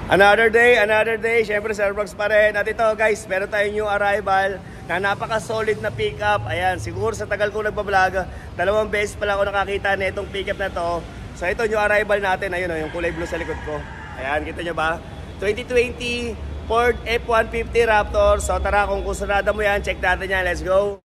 Another day. Siyempre, Sir Vlogs pa rin. At ito guys, meron tayong new arrival na napaka-solid na pickup. Ayan, siguro sa tagal ko nagbablog, 2 beses pala ako nakakita na itong pickup na to. So ito new arrival natin. Ayun o, yung kulay blue sa likod ko. Ayan, kita nyo ba? 2020 Ford F-150 Raptor. So tara, kung kusunada mo yan, check natin yan. Let's go!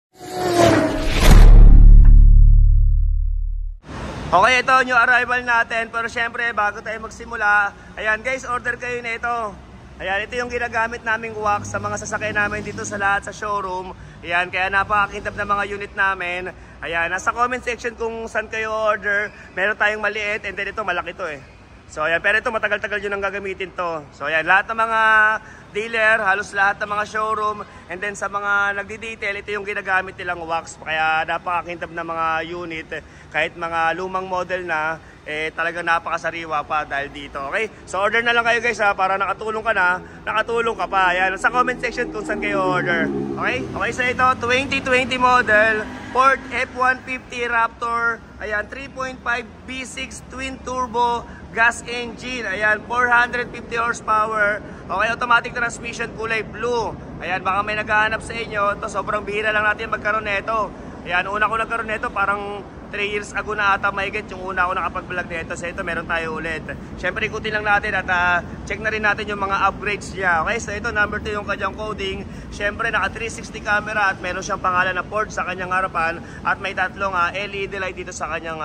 Okay, ito yung arrival natin. Pero syempre, bago tayo magsimula, ayan guys, order kayo na ito. Ayan, ito yung ginagamit naming wax sa mga sasakyan namin dito sa lahat sa showroom. Ayan, kaya napakakintab na mga unit namin. Ayan, nasa comment section kung saan kayo order. Meron tayong maliit and then ito malaki to eh. So ayan, pero ito matagal-tagal yun ang gagamitin to. So ayan, lahat ng mga dealer, halos lahat ng mga showroom, and then sa mga nagdi-detail, ito yung ginagamit nilang wax. Kaya napakakintab na mga unit, kahit mga lumang model na, eh talagang napakasariwa pa dahil dito. Okay? So order na lang kayo guys ha, para nakatulong ka na, nakatulong ka pa. Ayan, sa comment section kung saan kayo order. Okay? Okay, so ito, 2020 model, Ford F-150 Raptor. Ayan, 3.5 V6 twin turbo gas engine. Ayan, 450 horsepower. Okay, automatic transmission, kulay blue. Ayan, baka may naghahanap sa inyo. Ito, sobrang bihira lang natin magkaroon nito. Ayan, una ko nagkaroon nito parang 3 years ago na ata mahigit yung una ako nakapag-vlog nito. So ito, meron tayo ulit. Siyempre, ikutin lang natin at check na rin natin yung mga upgrades niya. Okay, so ito, number 2 yung kanyang coding. Siyempre, naka 360 camera at meron siyang pangalan na Ford sa kanyang harapan. At may tatlong LED light dito sa kanyang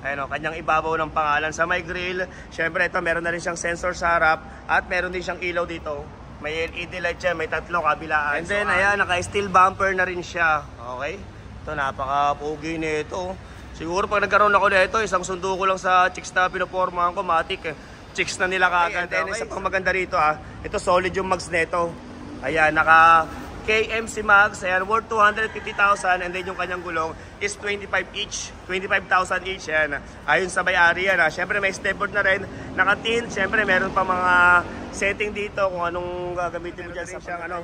kanyang ibabaw ng pangalan. Sa may grill, syempre ito meron na rin siyang sensor sa harap at meron din siyang ilaw dito. May LED light siya, may tatlong kabilaan. And then ayan, naka-steel bumper na rin siya. Okay? Ito, napaka-pogi nito. Siguro pag nagkaroon ako nito, isang sundo ko lang sa chicks na pinopormahan ko, matik chicks na nila kagad. And then isa pang maganda rito ito solid yung mags nito. Ayan, naka KMC Max, ayan, worth 250,000, and then yung kanyang gulong is 25 each, 25,000 each, yan. Ayun sa may-ari yan. Siyempre may stepboard na rin, naka-tint, siyempre meron pa mga setting dito kung anong gagamitin mo dyan sa siyang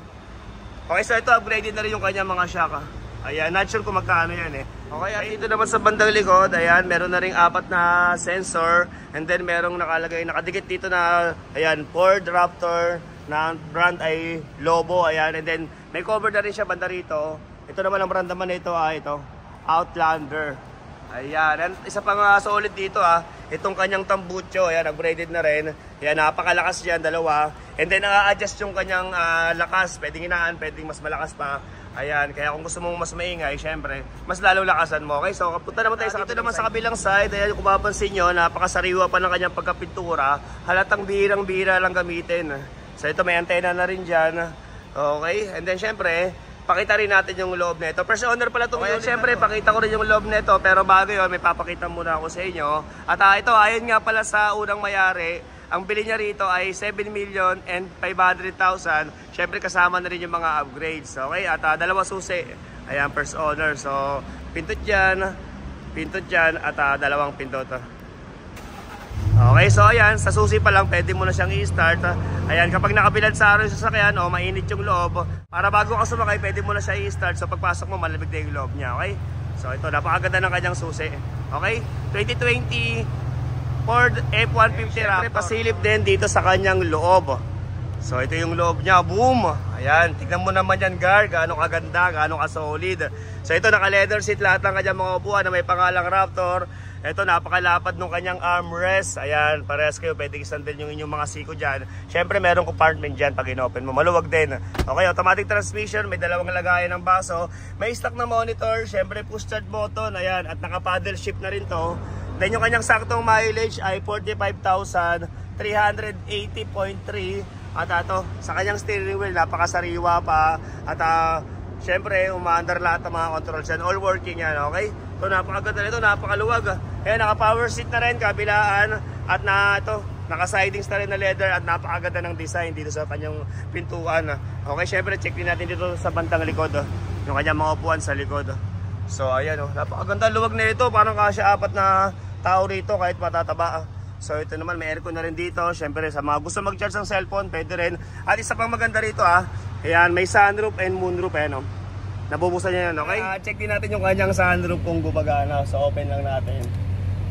Okay, so ito upgraded na rin yung kanyang mga shock. Ayan, not sure kung magkano yan eh. Okay, at dito naman sa bandang likod, ayan, meron na ring 4 na sensor, and then merong nakalagay, nakadikit dito na, ayan, Ford Raptor, na brand ay Lobo, ayan, and then may cover na rin siya banda rito. Ito naman ang brand naman nito, ito, Outlander. Ayan, and isa pang solid dito itong kanyang tambucho, ayan, upgraded na rin. Ayan, napakalakas yan, dalawa. And then na-adjust yung kanyang lakas, pwedeng inaan, pwedeng mas malakas pa. Ayan, kaya kung gusto mong mas maingay, syempre, mas lalo lakasan mo. Okay, so punta naman tayo sa dito naman sa kabilang side. Ayan, kung mapapansin nyo, napakasariwa pa ng kanyang pagkapintura. Halatang bihirang-bihira lang gamitin. So ito, may antena na rin dyan. Okay, and then syempre, pakita rin natin yung loob nito. First owner pala itong unit. Siyempre, pakita ko rin yung loob nito. Pero bago yun, may papakita muna ako sa inyo. At ito, ayon nga pala sa unang mayari, ang bili niya rito ay 7,500,000. Siyempre, kasama na rin yung mga upgrades. Okay, at 2 susi. Ayan, first owner. So, pintot dyan, at 2 pintot. Okay, so ayan, sa susi pa lang pwede mo na siyang i-start. Ayan, kapag nakabilad sa araw yung sasakyan, mainit yung loob, para bago ka sumakay, pwede mo na siya i-start. So pagpasok mo, malamig na yung loob niya. Okay, so ito, napakaganda ng kanyang susi. Okay, 2020 Ford F-150 Raptor. Pasilip din dito sa kanyang loob. So ito yung loob niya, boom. Ayan, tignan mo naman yan, Gar, gaano kaganda, gaano ka-solid. So ito, naka-leather seat lahat ng kanyang mga upuan na may pangalang Raptor. Ito, napakalapad ng kanyang armrest. Ayan, parehas kayo, pwede isandal yung inyong mga siko dyan. Siyempre, merong compartment dyan pag in-open mo. Maluwag din. Okay, automatic transmission, may 2 lagayan ng baso. May stock na monitor, siyempre push start button. Ayan, at naka-paddle shift na rin to. Then yung kanyang saktong mileage ay 45,380.3. At ito, sa kanyang steering wheel, napakasariwa pa. At siyempre, umaandar lahat ng mga controls yan. All working yan, okay? So napakaganda nito, napakaluwag. Ayan, naka-power seat na rin, kabilaan. At naka-sidings na rin na leather. At napakaganda ng design dito sa kanyang pintuan. Okay, syempre, check din natin dito sa bantang likod. Yung kanyang mga upuan sa likod. So ayan, napakaganda luwag na ito. Parang kasya 4 na tao rito kahit matataba. So ito naman, may aircon na rin dito. Syempre, sa mga gusto mag-charge ng cellphone, pwede rin. At isa pang maganda rito ayan, may sunroof and moonroof. Ayan, nabubuksan niya yan, okay? Check din natin yung kanyang sunroof kung gumagana. So open lang natin.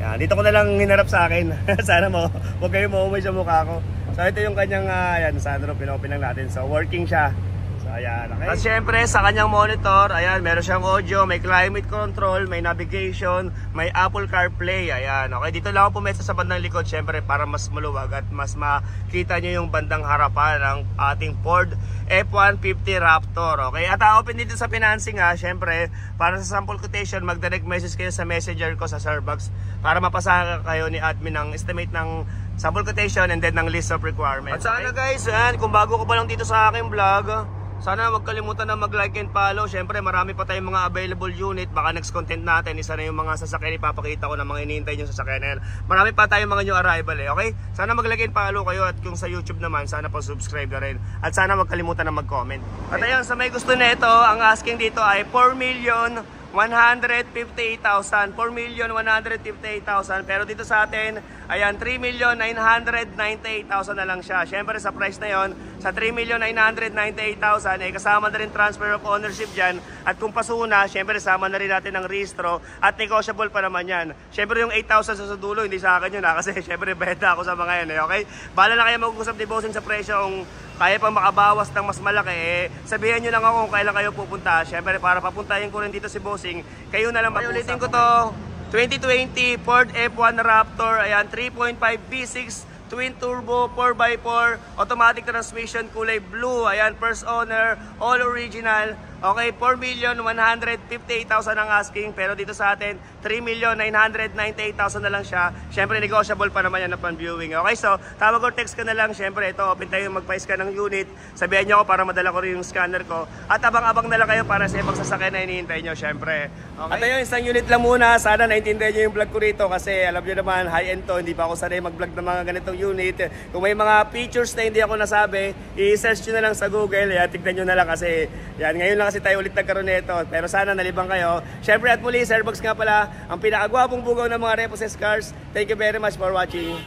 Yan, dito ko na lang hinarap sa akin. Sana mo, huwag kayo maumay sa mukha ko. So ito yung kanyang ayan, sunroof, pinopen lang natin. So working siya. So ayan, okay. At syempre sa kanyang monitor, ayan, meron siyang audio, may climate control, may navigation, may Apple CarPlay. Ayan, okay. Dito lang ako pumesa sa bandang likod, syempre para mas maluwag at mas makita nyo yung bandang harapan ng ating Ford F-150 Raptor. Okay. At open dito sa financing syempre para sa sample quotation, mag-direct message kayo sa messenger ko sa Starbucks para mapasa kayo ni admin ng estimate ng sample quotation and then ng list of requirements. At sana guys, kung bago ko pa lang dito sa aking vlog, sana huwag kalimutan na mag-like and follow. Siyempre marami pa tayong mga available unit. Baka next content natin, isa na yung mga sasakyan ipapakita ko na mga inihintay nyo sasakyan na yan. Marami pa tayong mga new arrival okay? Sana mag-like and follow kayo. At kung sa YouTube naman, sana po subscribe na rin. At sana huwag kalimutan na mag-comment. At ayun, sa may gusto nito, ang asking dito ay 4,158,000. 4,158,000. Pero dito sa atin, ayan, 3,998,000 na lang siya. Siyempre sa price na yon, sa 3,998,000, kasama na rin transfer of ownership dyan. At kung pasuna, siyempre sama na rin natin ng rehistro. At negotiable pa naman yan. Siyempre yung 8,000 sa dulo, hindi sa akin yun kasi siyempre beta ako sa mga yan okay? Bala na kayo mag-usap ni Bossing sa presyo kung kaya pang makabawas ng mas malaki, sabihan nyo lang ako kung kailan kayo pupunta. Siyempre para papuntahin ko rin dito si Bossing, kayo na lang mag-usap. Ulitin ko to, 2020 Ford F1 Raptor, ayan, 3.5 V6 twin turbo 4x4 automatic transmission, kulay blue, ayan, first owner, all original. Okay, 4,158,000 ang asking, pero dito sa atin 3,998,000 na lang siya. Siyempre negotiable pa naman yan upon viewing. Okay, so tawag or text ka na lang. Siyempre ito, open tayo mag-pa-scan ng unit. Sabihan nyo ako para madala ko rin yung scanner ko. At abang-abang na lang kayo para sa ibang sasakyan na hinihintay nyo, siyempre. Okay. At ayun, isang unit lang muna. Sana naintindihan nyo yung vlog ko rito kasi alam nyo naman, high-end to. Hindi pa ako sanay mag-vlog ng mga ganitong unit. Kung may mga features na hindi ako nasabi, i-search nyo na lang sa Google. Yan, tignan nyo na lang kasi yan, ngayon lang kasi tayo ulit nagkaroon nito. Pero sana nalibang kayo. Siyempre at muli, Starbucks nga pala, ang pinakagwapong bugaw ng mga repossessed cars. Thank you very much for watching.